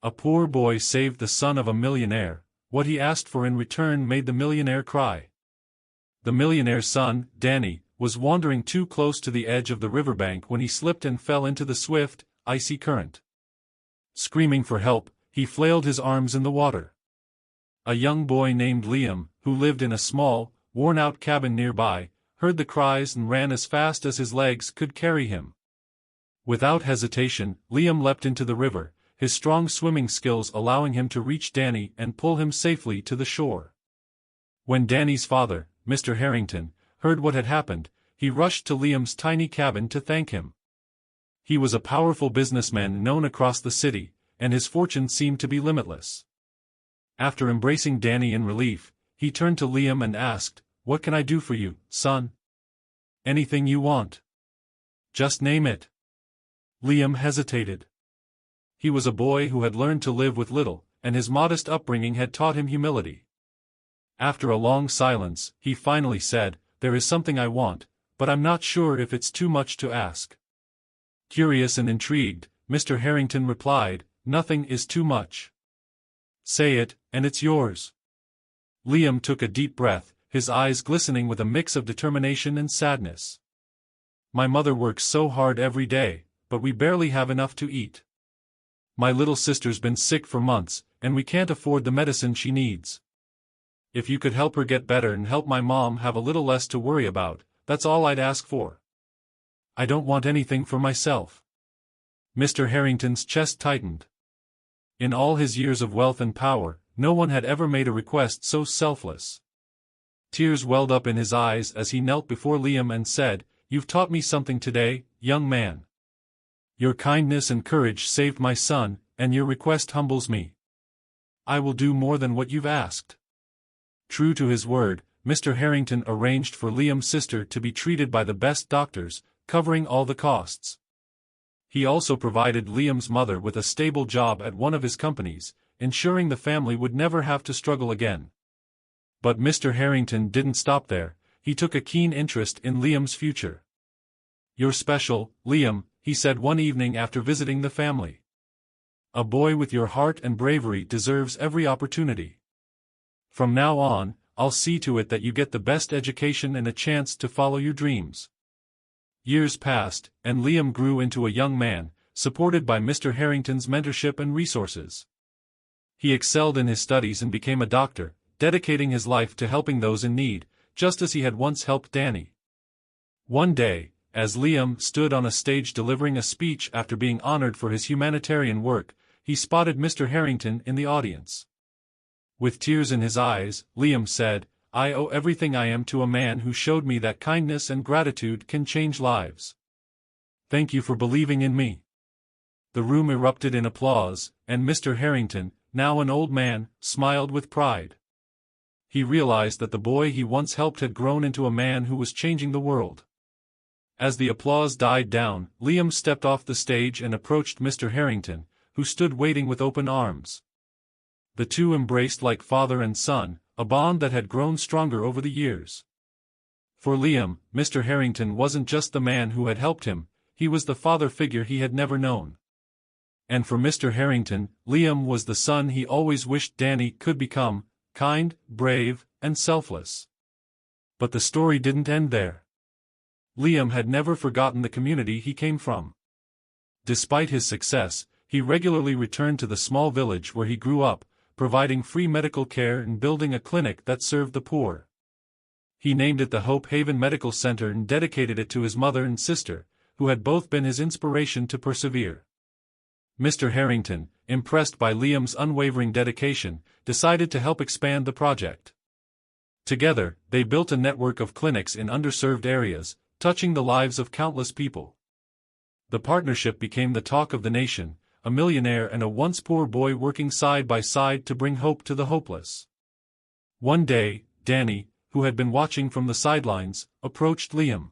A poor boy saved the son of a millionaire. What he asked for in return made the millionaire cry. The millionaire's son, Danny, was wandering too close to the edge of the riverbank when he slipped and fell into the swift, icy current. Screaming for help, he flailed his arms in the water. A young boy named Liam, who lived in a small, worn-out cabin nearby, heard the cries and ran as fast as his legs could carry him. Without hesitation, Liam leapt into the river, his strong swimming skills allowing him to reach Danny and pull him safely to the shore. When Danny's father, Mr. Harrington, heard what had happened, he rushed to Liam's tiny cabin to thank him. He was a powerful businessman known across the city, and his fortune seemed to be limitless. After embracing Danny in relief, he turned to Liam and asked, "What can I do for you, son?" "Anything you want. Just name it." Liam hesitated. He was a boy who had learned to live with little, and his modest upbringing had taught him humility. After a long silence, he finally said, "There is something I want, but I'm not sure if it's too much to ask." Curious and intrigued, Mr. Harrington replied, "Nothing is too much. Say it, and it's yours." Liam took a deep breath, his eyes glistening with a mix of determination and sadness. "My mother works so hard every day, but we barely have enough to eat. My little sister's been sick for months, and we can't afford the medicine she needs. If you could help her get better and help my mom have a little less to worry about, that's all I'd ask for. I don't want anything for myself." Mr. Harrington's chest tightened. In all his years of wealth and power, no one had ever made a request so selfless. Tears welled up in his eyes as he knelt before Liam and said, "You've taught me something today, young man. Your kindness and courage saved my son, and your request humbles me. I will do more than what you've asked." True to his word, Mr. Harrington arranged for Liam's sister to be treated by the best doctors, covering all the costs. He also provided Liam's mother with a stable job at one of his companies, ensuring the family would never have to struggle again. But Mr. Harrington didn't stop there. He took a keen interest in Liam's future. "You're special, Liam," he said one evening after visiting the family. "A boy with your heart and bravery deserves every opportunity. From now on, I'll see to it that you get the best education and a chance to follow your dreams." Years passed, and Liam grew into a young man, supported by Mr. Harrington's mentorship and resources. He excelled in his studies and became a doctor, dedicating his life to helping those in need, just as he had once helped Danny. One day, as Liam stood on a stage delivering a speech after being honored for his humanitarian work, he spotted Mr. Harrington in the audience. With tears in his eyes, Liam said, "I owe everything I am to a man who showed me that kindness and gratitude can change lives. Thank you for believing in me." The room erupted in applause, and Mr. Harrington, now an old man, smiled with pride. He realized that the boy he once helped had grown into a man who was changing the world. As the applause died down, Liam stepped off the stage and approached Mr. Harrington, who stood waiting with open arms. The two embraced like father and son, a bond that had grown stronger over the years. For Liam, Mr. Harrington wasn't just the man who had helped him, he was the father figure he had never known. And for Mr. Harrington, Liam was the son he always wished Danny could become, kind, brave, and selfless. But the story didn't end there. Liam had never forgotten the community he came from. Despite his success, he regularly returned to the small village where he grew up, providing free medical care and building a clinic that served the poor. He named it the Hope Haven Medical Center and dedicated it to his mother and sister, who had both been his inspiration to persevere. Mr. Harrington, impressed by Liam's unwavering dedication, decided to help expand the project. Together, they built a network of clinics in underserved areas, touching the lives of countless people. The partnership became the talk of the nation, a millionaire and a once poor boy working side by side to bring hope to the hopeless. One day, Danny, who had been watching from the sidelines, approached Liam.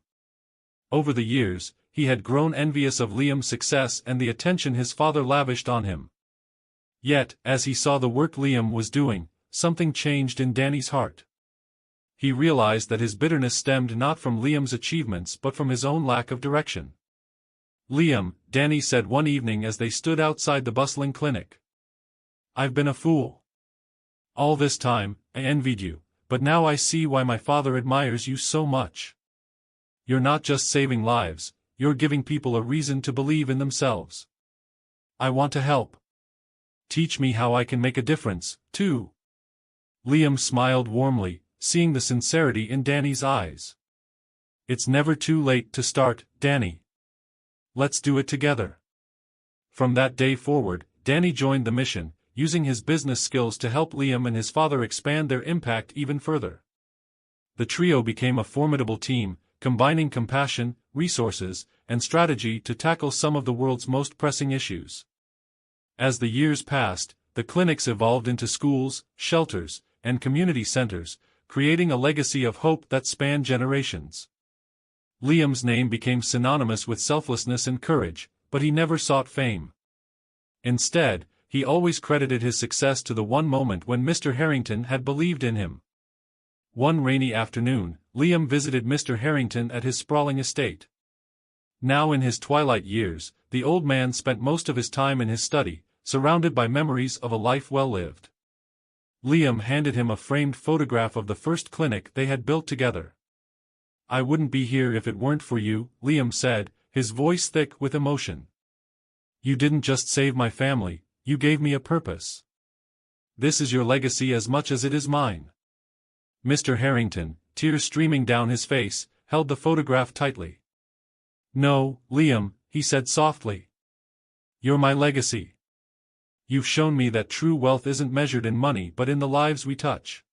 Over the years, he had grown envious of Liam's success and the attention his father lavished on him. Yet, as he saw the work Liam was doing, something changed in Danny's heart. He realized that his bitterness stemmed not from Liam's achievements but from his own lack of direction. "Liam," Danny said one evening as they stood outside the bustling clinic. I've been a fool. All this time, I envied you, but now I see why my father admires you so much. You're not just saving lives, you're giving people a reason to believe in themselves. I want to help. Teach me how I can make a difference, too. Liam smiled warmly, seeing the sincerity in Danny's eyes. It's never too late to start, Danny. Let's do it together. From that day forward, Danny joined the mission, using his business skills to help Liam and his father expand their impact even further. The trio became a formidable team, combining compassion, resources, and strategy to tackle some of the world's most pressing issues. As the years passed, the clinics evolved into schools, shelters, and community centers, creating a legacy of hope that spanned generations. Liam's name became synonymous with selflessness and courage, but he never sought fame. Instead, he always credited his success to the one moment when Mr. Harrington had believed in him. One rainy afternoon, Liam visited Mr. Harrington at his sprawling estate. Now in his twilight years, the old man spent most of his time in his study, surrounded by memories of a life well lived. Liam handed him a framed photograph of the first clinic they had built together. "I wouldn't be here if it weren't for you," Liam said, his voice thick with emotion. "You didn't just save my family, you gave me a purpose. This is your legacy as much as it is mine." Mr. Harrington, tears streaming down his face, held the photograph tightly. "No, Liam," he said softly. "You're my legacy. You've shown me that true wealth isn't measured in money but in the lives we touch.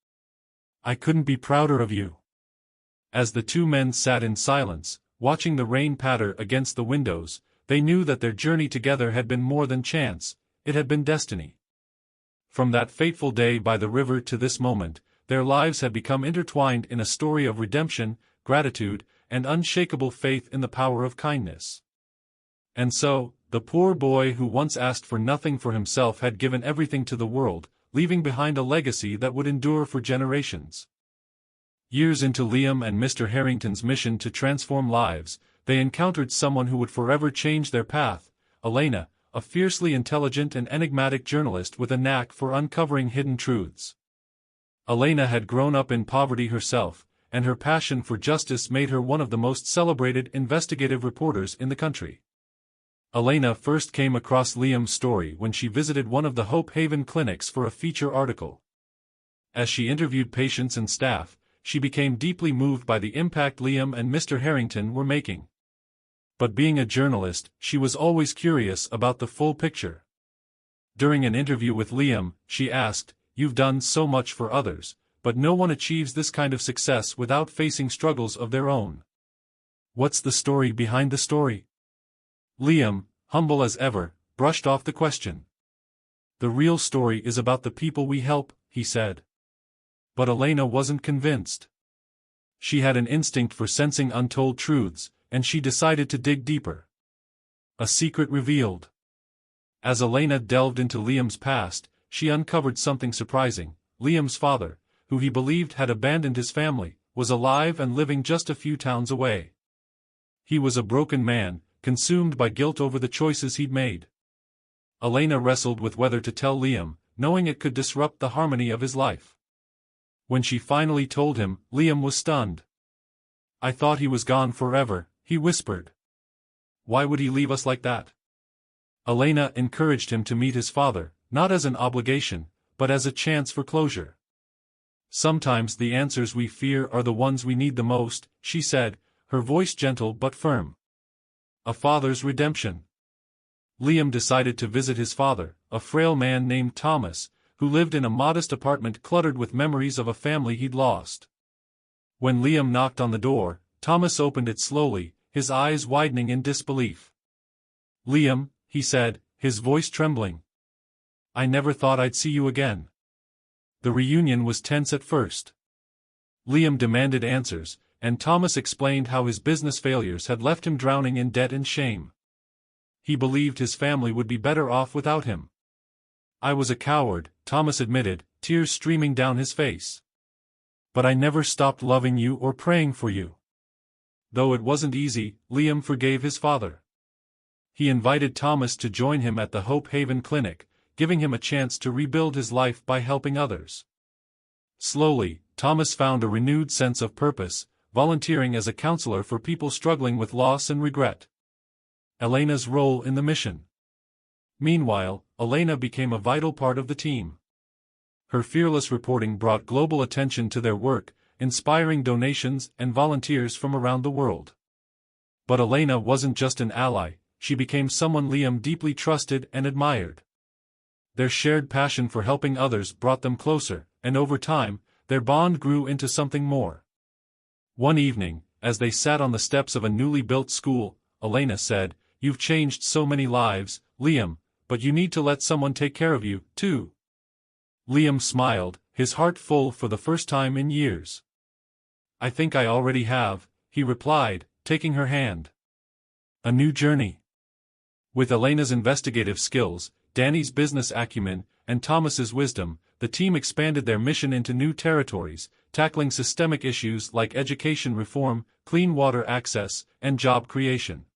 I couldn't be prouder of you." As the two men sat in silence, watching the rain patter against the windows, they knew that their journey together had been more than chance, it had been destiny. From that fateful day by the river to this moment, their lives had become intertwined in a story of redemption, gratitude, and unshakable faith in the power of kindness. And so, the poor boy who once asked for nothing for himself had given everything to the world, leaving behind a legacy that would endure for generations. Years into Liam and Mr. Harrington's mission to transform lives, they encountered someone who would forever change their path, Elena, a fiercely intelligent and enigmatic journalist with a knack for uncovering hidden truths. Elena had grown up in poverty herself, and her passion for justice made her one of the most celebrated investigative reporters in the country. Elena first came across Liam's story when she visited one of the Hope Haven clinics for a feature article. As she interviewed patients and staff, she became deeply moved by the impact Liam and Mr. Harrington were making. But being a journalist, she was always curious about the full picture. During an interview with Liam, she asked, "You've done so much for others, but no one achieves this kind of success without facing struggles of their own. What's the story behind the story?" Liam, humble as ever, brushed off the question. "The real story is about the people we help," he said. But Elena wasn't convinced. She had an instinct for sensing untold truths, and she decided to dig deeper. A secret revealed. As Elena delved into Liam's past, she uncovered something surprising. Liam's father, who he believed had abandoned his family, was alive and living just a few towns away. He was a broken man, consumed by guilt over the choices he'd made. Elena wrestled with whether to tell Liam, knowing it could disrupt the harmony of his life. When she finally told him, Liam was stunned. "I thought he was gone forever," he whispered. "Why would he leave us like that?" Elena encouraged him to meet his father, not as an obligation, but as a chance for closure. "Sometimes the answers we fear are the ones we need the most," she said, her voice gentle but firm. A father's redemption. Liam decided to visit his father, a frail man named Thomas, who lived in a modest apartment cluttered with memories of a family he'd lost. When Liam knocked on the door, Thomas opened it slowly, his eyes widening in disbelief. "Liam," he said, his voice trembling. "I never thought I'd see you again." The reunion was tense at first. Liam demanded answers, and Thomas explained how his business failures had left him drowning in debt and shame. He believed his family would be better off without him. "I was a coward," Thomas admitted, tears streaming down his face. "But I never stopped loving you or praying for you." Though it wasn't easy, Liam forgave his father. He invited Thomas to join him at the Hope Haven Clinic, giving him a chance to rebuild his life by helping others. Slowly, Thomas found a renewed sense of purpose, volunteering as a counselor for people struggling with loss and regret. Elena's role in the mission. Meanwhile, Elena became a vital part of the team. Her fearless reporting brought global attention to their work, inspiring donations and volunteers from around the world. But Elena wasn't just an ally, she became someone Liam deeply trusted and admired. Their shared passion for helping others brought them closer, and over time, their bond grew into something more. One evening, as they sat on the steps of a newly built school, Elena said, "You've changed so many lives, Liam, but you need to let someone take care of you, too." Liam smiled, his heart full for the first time in years. "I think I already have," he replied, taking her hand. A new journey. With Elena's investigative skills, Danny's business acumen, and Thomas's wisdom, the team expanded their mission into new territories, tackling systemic issues like education reform, clean water access, and job creation.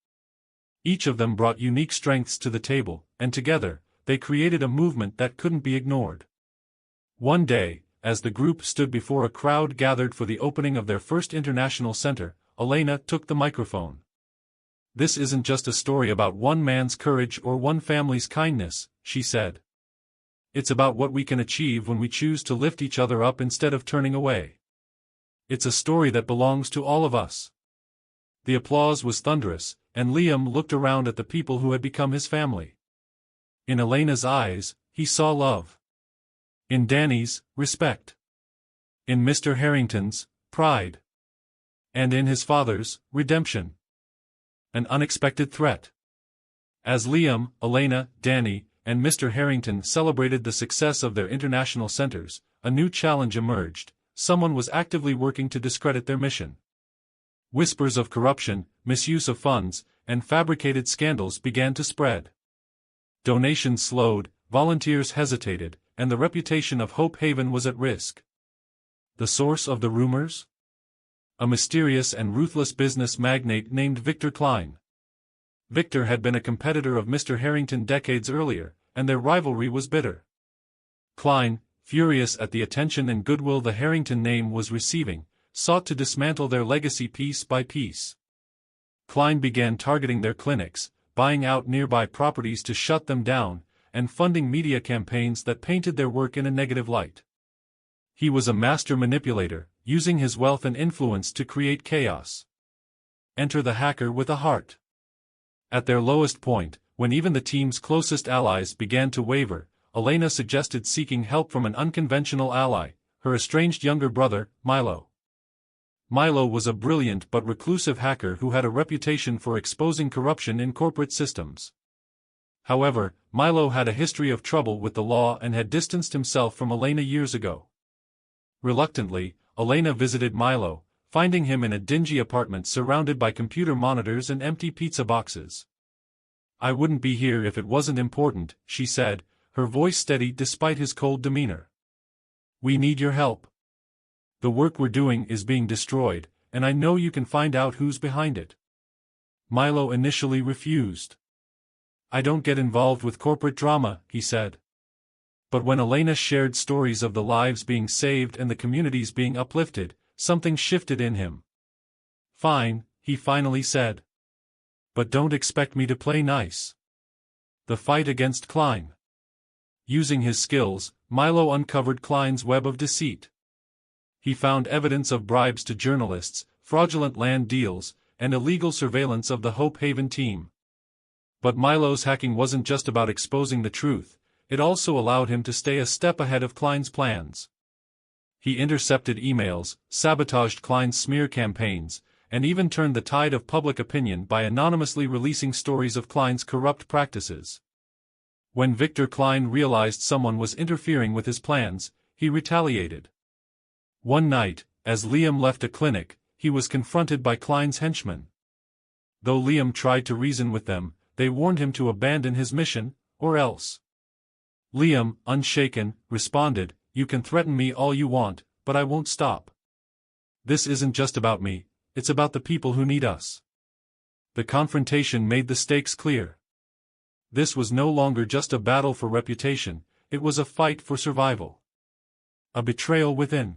Each of them brought unique strengths to the table, and together, they created a movement that couldn't be ignored. One day, as the group stood before a crowd gathered for the opening of their first international center, Elena took the microphone. "This isn't just a story about one man's courage or one family's kindness," she said. "It's about what we can achieve when we choose to lift each other up instead of turning away. It's a story that belongs to all of us." The applause was thunderous, and Liam looked around at the people who had become his family. In Elena's eyes, he saw love. In Danny's, respect. In Mr. Harrington's, pride. And in his father's, redemption. An unexpected threat. As Liam, Elena, Danny, and Mr. Harrington celebrated the success of their international centers, a new challenge emerged. Someone was actively working to discredit their mission. Whispers of corruption, misuse of funds, and fabricated scandals began to spread. Donations slowed, volunteers hesitated, and the reputation of Hope Haven was at risk. The source of the rumors? A mysterious and ruthless business magnate named Victor Klein. Victor had been a competitor of Mr. Harrington decades earlier, and their rivalry was bitter. Klein, furious at the attention and goodwill the Harrington name was receiving, sought to dismantle their legacy piece by piece. Klein began targeting their clinics, buying out nearby properties to shut them down, and funding media campaigns that painted their work in a negative light. He was a master manipulator, using his wealth and influence to create chaos. Enter the hacker with a heart. At their lowest point, when even the team's closest allies began to waver, Elena suggested seeking help from an unconventional ally, her estranged younger brother, Milo. Milo was a brilliant but reclusive hacker who had a reputation for exposing corruption in corporate systems. However, Milo had a history of trouble with the law and had distanced himself from Elena years ago. Reluctantly, Elena visited Milo, finding him in a dingy apartment surrounded by computer monitors and empty pizza boxes. "I wouldn't be here if it wasn't important," she said, her voice steady despite his cold demeanor. "We need your help. The work we're doing is being destroyed, and I know you can find out who's behind it." Milo initially refused. "I don't get involved with corporate drama," he said. But when Elena shared stories of the lives being saved and the communities being uplifted, something shifted in him. "Fine," he finally said. "But don't expect me to play nice." The fight against Klein. Using his skills, Milo uncovered Klein's web of deceit. He found evidence of bribes to journalists, fraudulent land deals, and illegal surveillance of the Hope Haven team. But Milo's hacking wasn't just about exposing the truth, it also allowed him to stay a step ahead of Klein's plans. He intercepted emails, sabotaged Klein's smear campaigns, and even turned the tide of public opinion by anonymously releasing stories of Klein's corrupt practices. When Victor Klein realized someone was interfering with his plans, he retaliated. One night, as Liam left a clinic, he was confronted by Klein's henchmen. Though Liam tried to reason with them, they warned him to abandon his mission, or else. Liam, unshaken, responded, "You can threaten me all you want, but I won't stop. This isn't just about me, it's about the people who need us." The confrontation made the stakes clear. This was no longer just a battle for reputation, it was a fight for survival. A betrayal within.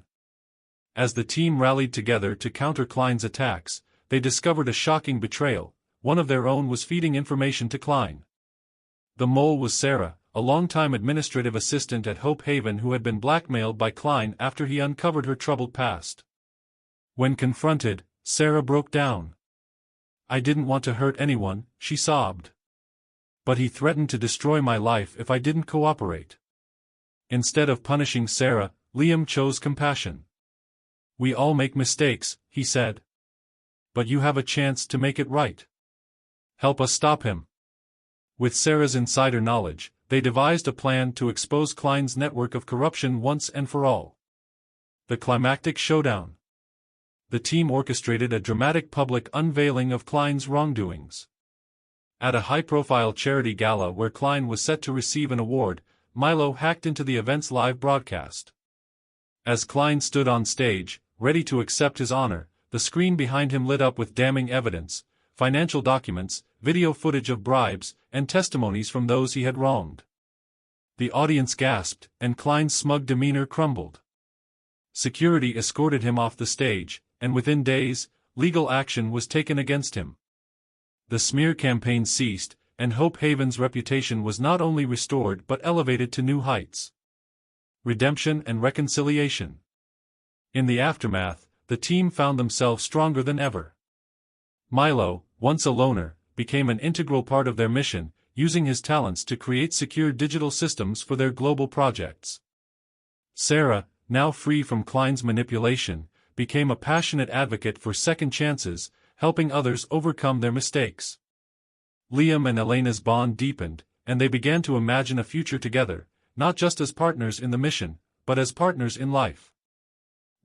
As the team rallied together to counter Klein's attacks, they discovered a shocking betrayal. One of their own was feeding information to Klein. The mole was Sarah, a longtime administrative assistant at Hope Haven who had been blackmailed by Klein after he uncovered her troubled past. When confronted, Sarah broke down. "I didn't want to hurt anyone," she sobbed. "But he threatened to destroy my life if I didn't cooperate." Instead of punishing Sarah, Liam chose compassion. "We all make mistakes," he said. "But you have a chance to make it right. Help us stop him." With Sarah's insider knowledge, they devised a plan to expose Klein's network of corruption once and for all. The climactic showdown. The team orchestrated a dramatic public unveiling of Klein's wrongdoings. At a high-profile charity gala where Klein was set to receive an award, Milo hacked into the event's live broadcast. As Klein stood on stage, ready to accept his honor, the screen behind him lit up with damning evidence, financial documents, video footage of bribes, and testimonies from those he had wronged. The audience gasped, and Klein's smug demeanor crumbled. Security escorted him off the stage, and within days, legal action was taken against him. The smear campaign ceased, and Hope Haven's reputation was not only restored but elevated to new heights. Redemption and reconciliation. In the aftermath, the team found themselves stronger than ever. Milo, once a loner, became an integral part of their mission, using his talents to create secure digital systems for their global projects. Sarah, now free from Klein's manipulation, became a passionate advocate for second chances, helping others overcome their mistakes. Liam and Elena's bond deepened, and they began to imagine a future together, not just as partners in the mission, but as partners in life.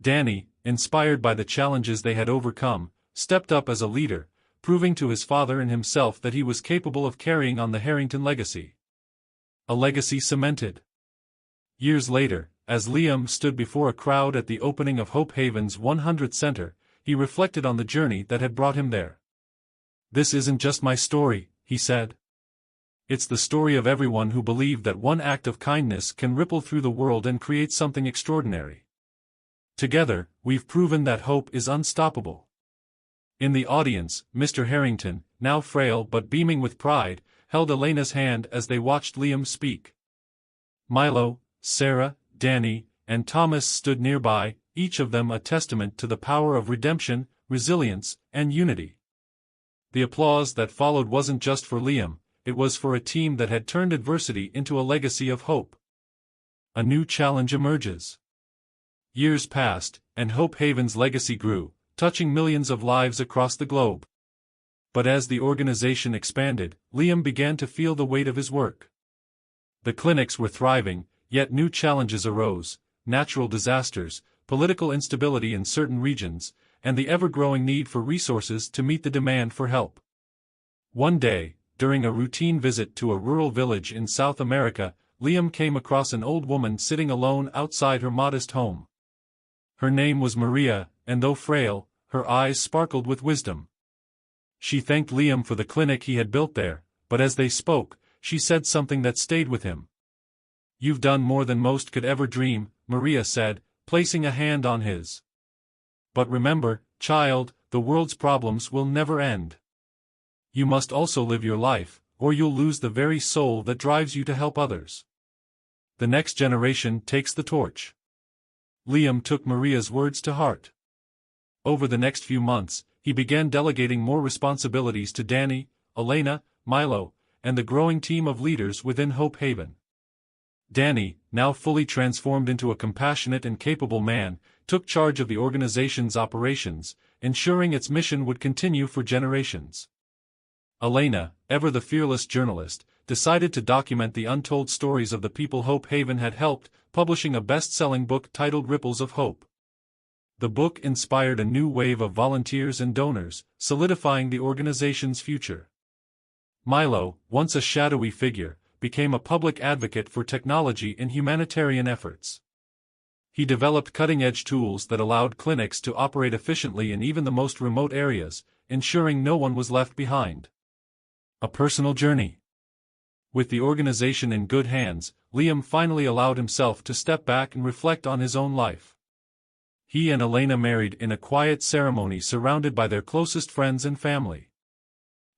Danny, inspired by the challenges they had overcome, stepped up as a leader, proving to his father and himself that he was capable of carrying on the Harrington legacy. A legacy cemented. Years later, as Liam stood before a crowd at the opening of Hope Haven's 100th Center, he reflected on the journey that had brought him there. "This isn't just my story," he said. "It's the story of everyone who believed that one act of kindness can ripple through the world and create something extraordinary. Together, we've proven that hope is unstoppable." In the audience, Mr. Harrington, now frail but beaming with pride, held Elena's hand as they watched Liam speak. Milo, Sarah, Danny, and Thomas stood nearby, each of them a testament to the power of redemption, resilience, and unity. The applause that followed wasn't just for Liam, it was for a team that had turned adversity into a legacy of hope. A new challenge emerges. Years passed, and Hope Haven's legacy grew, touching millions of lives across the globe. But as the organization expanded, Liam began to feel the weight of his work. The clinics were thriving, yet new challenges arose: natural disasters, political instability in certain regions, and the ever-growing need for resources to meet the demand for help. One day, during a routine visit to a rural village in South America, Liam came across an old woman sitting alone outside her modest home. Her name was Maria, and though frail, her eyes sparkled with wisdom. She thanked Liam for the clinic he had built there, but as they spoke, she said something that stayed with him. "You've done more than most could ever dream," Maria said, placing a hand on his. "But remember, child, the world's problems will never end. You must also live your life, or you'll lose the very soul that drives you to help others. The next generation takes the torch." Liam took Maria's words to heart. Over the next few months, he began delegating more responsibilities to Danny, Elena, Milo, and the growing team of leaders within Hope Haven. Danny, now fully transformed into a compassionate and capable man, took charge of the organization's operations, ensuring its mission would continue for generations. Elena, ever the fearless journalist, decided to document the untold stories of the people Hope Haven had helped, publishing a best-selling book titled Ripples of Hope. The book inspired a new wave of volunteers and donors, solidifying the organization's future. Milo, once a shadowy figure, became a public advocate for technology and humanitarian efforts. He developed cutting-edge tools that allowed clinics to operate efficiently in even the most remote areas, ensuring no one was left behind. A personal journey. With the organization in good hands, Liam finally allowed himself to step back and reflect on his own life. He and Elena married in a quiet ceremony surrounded by their closest friends and family.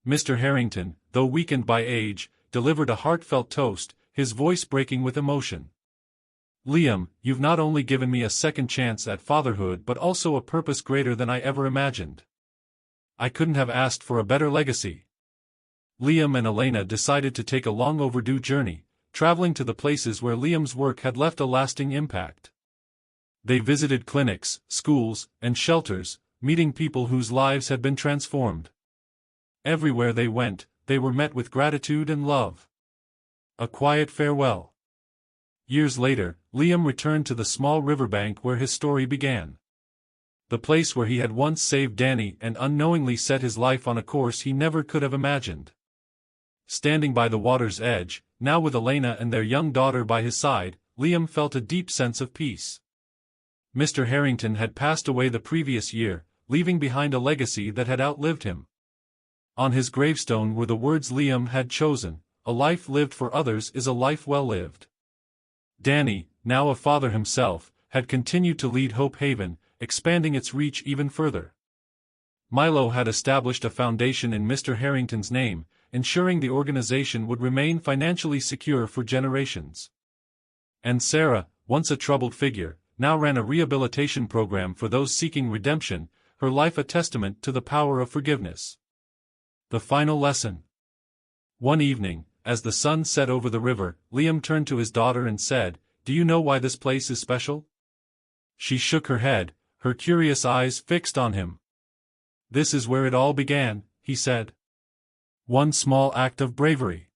Mr. Harrington, though weakened by age, delivered a heartfelt toast, his voice breaking with emotion. "Liam, you've not only given me a second chance at fatherhood but also a purpose greater than I ever imagined. I couldn't have asked for a better legacy." Liam and Elena decided to take a long overdue journey, traveling to the places where Liam's work had left a lasting impact. They visited clinics, schools, and shelters, meeting people whose lives had been transformed. Everywhere they went, they were met with gratitude and love. A quiet farewell. Years later, Liam returned to the small riverbank where his story began. The place where he had once saved Danny and unknowingly set his life on a course he never could have imagined. Standing by the water's edge, now with Elena and their young daughter by his side, Liam felt a deep sense of peace. Mr. Harrington had passed away the previous year, leaving behind a legacy that had outlived him. On his gravestone were the words Liam had chosen: "A life lived for others is a life well lived." Danny, now a father himself, had continued to lead Hope Haven, expanding its reach even further. Milo had established a foundation in Mr. Harrington's name, ensuring the organization would remain financially secure for generations. And Sarah, once a troubled figure, now ran a rehabilitation program for those seeking redemption, her life a testament to the power of forgiveness. The final lesson. One evening, as the sun set over the river, Liam turned to his daughter and said, "Do you know why this place is special?" She shook her head, her curious eyes fixed on him. "This is where it all began," he said. One small act of bravery.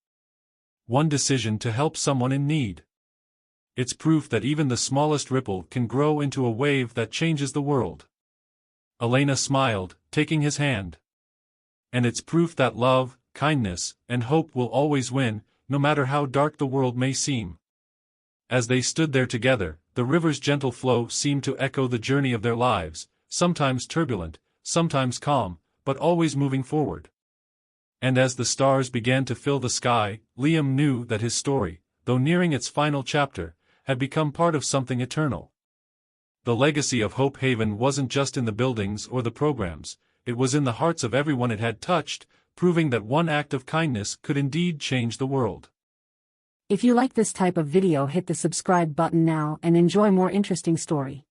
One decision to help someone in need. It's proof that even the smallest ripple can grow into a wave that changes the world. Elena smiled, taking his hand. And it's proof that love, kindness, and hope will always win, no matter how dark the world may seem. As they stood there together, the river's gentle flow seemed to echo the journey of their lives, sometimes turbulent, sometimes calm, but always moving forward. And as the stars began to fill the sky, Liam knew that his story, though nearing its final chapter, had become part of something eternal. The legacy of Hope Haven wasn't just in the buildings or the programs, it was in the hearts of everyone it had touched, proving that one act of kindness could indeed change the world. If you like this type of video, hit the subscribe button now and enjoy more interesting story.